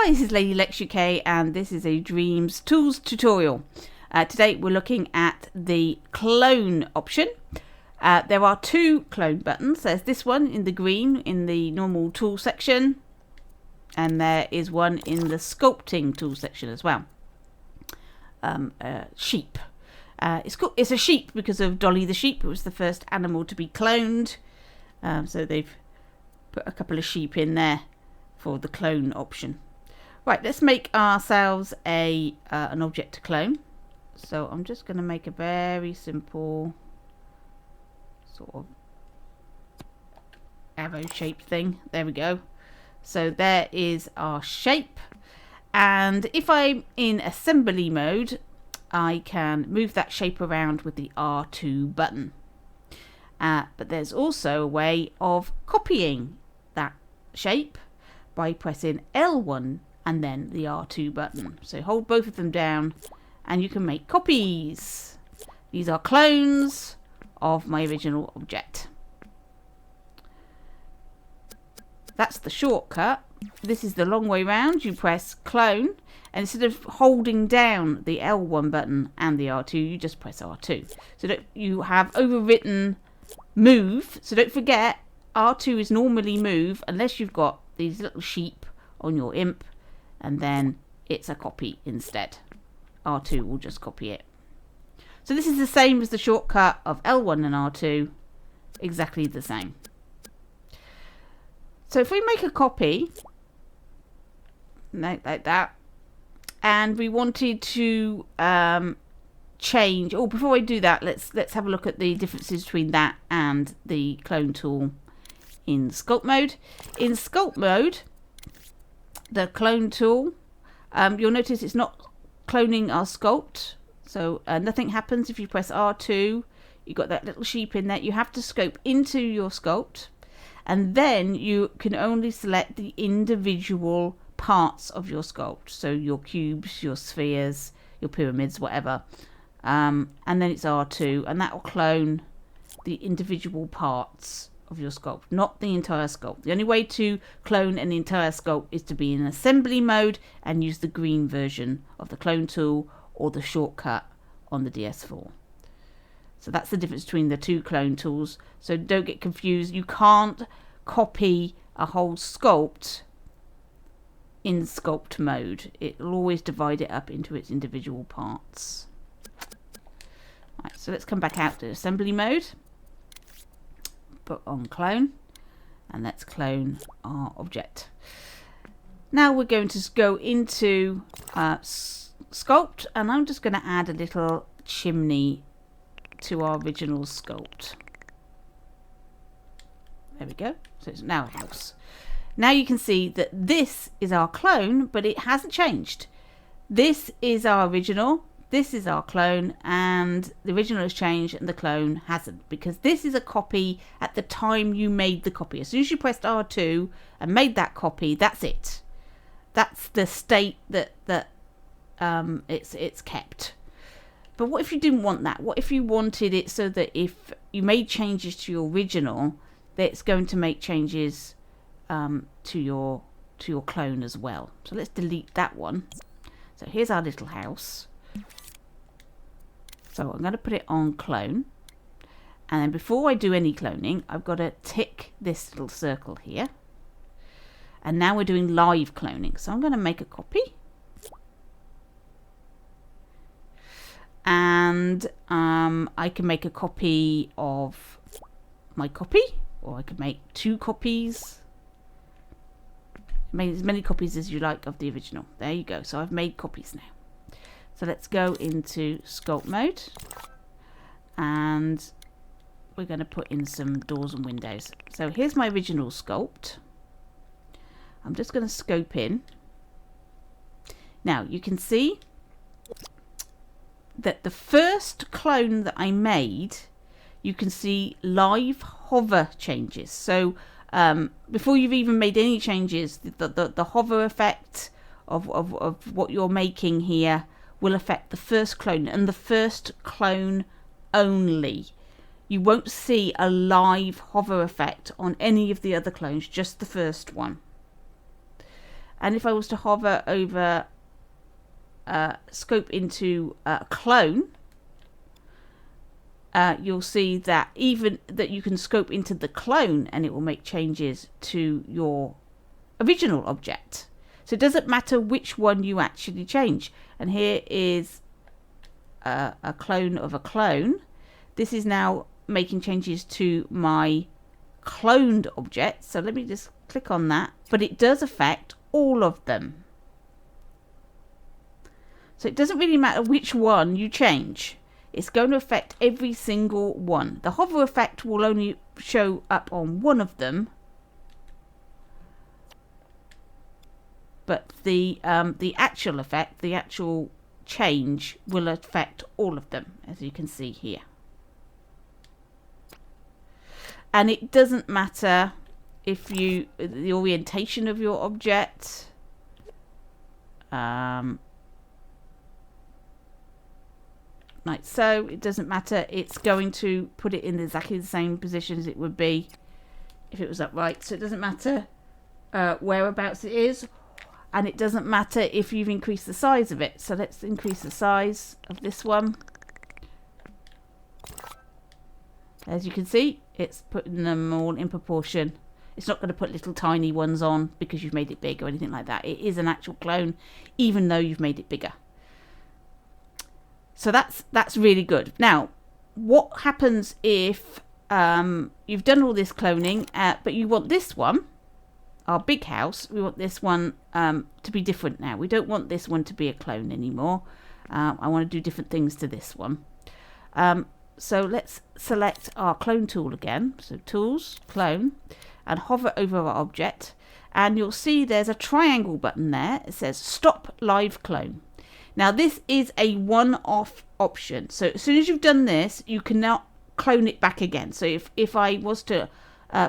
Hi, this is Lady Lex UK and this is a Dreams Tools tutorial. Today we're looking at the clone option. There are two clone buttons. There's this one in the green in the normal tool section, and there is one in the sculpting tool section as well. Sheep. It's a sheep because of Dolly the sheep. It was the first animal to be cloned. So they've put a couple of sheep in there for the clone option. Right, let's make ourselves an object to clone. So I'm just going to make a very simple sort of arrow shaped thing. There we go. So there is our shape. And if I'm in assembly mode, I can move that shape around with the R2 button. But there's also a way of copying that shape by pressing L1 and then the R2 button. So hold both of them down and you can make copies. These are clones of my original object. That's the shortcut. This is the long way round. You press clone, and instead of holding down the L1 button and the R2, you just press R2. So that you have overwritten move. So don't forget, R2 is normally move unless you've got these little sheep on your imp, and then it's a copy instead. R2 will just copy it. So this is the same as the shortcut of L1 and R2, exactly the same. So if we make a copy like that, and we wanted to change, or before I do that, let's have a look at the differences between that and the clone tool in Sculpt Mode. In Sculpt Mode, the clone tool, you'll notice it's not cloning our sculpt, so nothing happens if you press R2. You've got that little sheep in there. You have to scope into your sculpt, and then you can only select the individual parts of your sculpt, so your cubes, your spheres, your pyramids, whatever, and then it's R2, and that will clone the individual parts of your sculpt, not the entire sculpt. The only way to clone an entire sculpt is to be in assembly mode and use the green version of the clone tool or the shortcut on the DS4. So that's the difference between the two clone tools. So don't get confused. You can't copy a whole sculpt in sculpt mode. It will always divide it up into its individual parts. Right, so let's come back out to assembly mode. Put on clone, and let's clone our object. Now we're going to go into sculpt, and I'm just going to add a little chimney to our original sculpt. There we go. So it's now a house. Now you can see that this is our clone, but it hasn't changed. This is our original, this is our clone, and the original has changed and the clone hasn't, because this is a copy at the time you made the copy. As soon as you pressed R2 and made that copy, that's it. That's the state that it's kept. But what if you didn't want that? What if you wanted it so that if you made changes to your original, that it's going to make changes to your clone as well? So let's delete that one. So here's our little house. So I'm going to put it on clone, and then before I do any cloning, I've got to tick this little circle here, and now we're doing live cloning. So I'm going to make a copy, and I can make a copy of my copy, or I could make two copies. Make as many copies as you like of the original. There you go. So I've made copies now. So let's go into Sculpt Mode, and we're going to put in some doors and windows. So here's my original sculpt. I'm just going to scope in. Now you can see that the first clone that I made, you can see live hover changes. So before you've even made any changes, the hover effect of what you're making here will affect the first clone, and the first clone only. You won't see a live hover effect on any of the other clones, just the first one. And if I was to hover over scope into clone, you'll see that even that you can scope into the clone and it will make changes to your original object. So it doesn't matter which one you actually change. And here is a clone of a clone. This is now making changes to my cloned object. So let me just click on that. But it does affect all of them. So it doesn't really matter which one you change. It's going to affect every single one. The hover effect will only show up on one of them. But the actual effect, the actual change, will affect all of them, as you can see here. And it doesn't matter if the orientation of your object, like so, it doesn't matter. It's going to put it in exactly the same position as it would be if it was upright. So it doesn't matter whereabouts it is. And it doesn't matter if you've increased the size of it. So let's increase the size of this one. As you can see, it's putting them all in proportion. It's not going to put little tiny ones on because you've made it big or anything like that. It is an actual clone, even though you've made it bigger. So that's really good. Now, what happens if you've done all this cloning, but you want this one, our big house, we want this one to be different now. We don't want this one to be a clone anymore. I want to do different things to this one. So let's select our clone tool again. So tools, clone, and hover over our object. And you'll see there's a triangle button there. It says stop live clone. Now this is a one-off option. So as soon as you've done this, you cannot clone it back again. So if I was to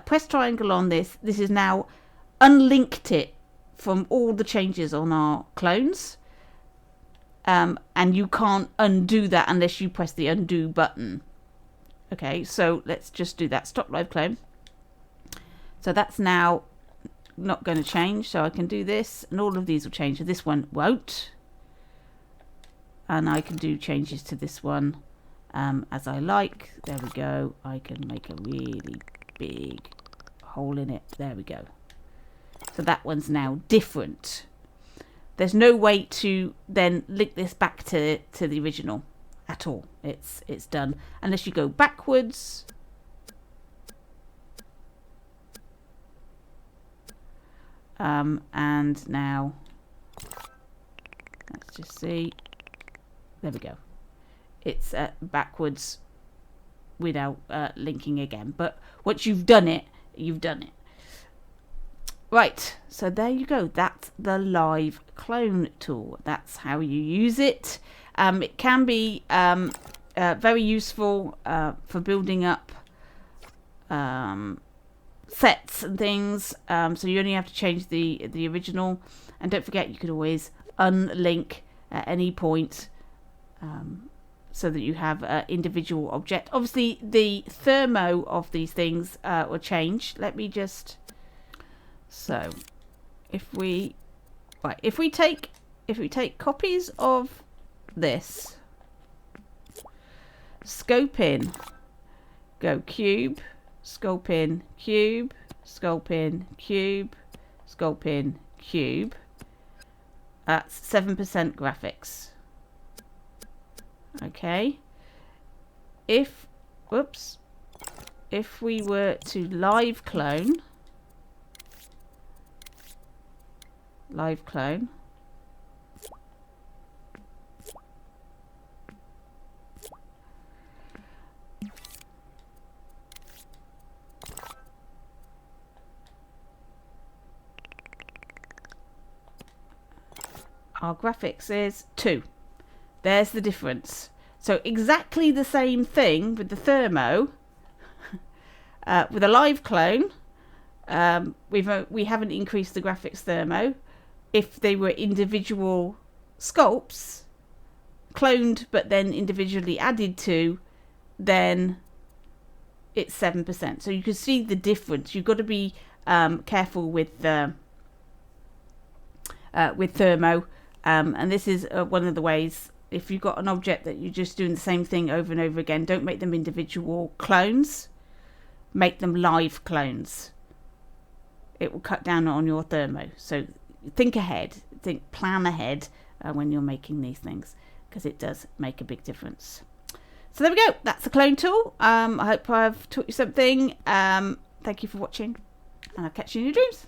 press triangle on this, this is now unlinked it from all the changes on our clones. And you can't undo that unless you press the undo button. Okay, so let's just do that. Stop live clone. So that's now not going to change. So I can do this and all of these will change. So this one won't. And I can do changes to this one as I like. There we go. I can make a really big hole in it. There we go. So that one's now different. There's no way to then link this back to the original at all. It's done unless you go backwards. And now let's just see. There we go. It's backwards without linking again. But once you've done it, you've done it. Right, so there you go. That's the live clone tool. That's how you use it. It can be very useful for building up sets and things. So you only have to change the original. And don't forget, you could always unlink at any point so that you have an individual object. Obviously, the thermo of these things will change. Let me just... So, if we take copies of this, scope in, go cube, scope in, cube, scope in, cube, scope in, cube. That's 7% graphics. Okay. If we were to live clone. Our graphics is 2. There's the difference. So exactly the same thing with the thermo. With a live clone, we haven't increased the graphics thermo. If they were individual sculpts, cloned but then individually added to, then it's 7%. So you can see the difference. You've got to be careful with with Thermo. And this is one of the ways, if you've got an object that you're just doing the same thing over and over again, don't make them individual clones, make them live clones. It will cut down on your Thermo. So think ahead, plan ahead when you're making these things, because it does make a big difference. So there we go, that's the clone tool. I hope I've taught you something. Thank you for watching, and I'll catch you in your dreams.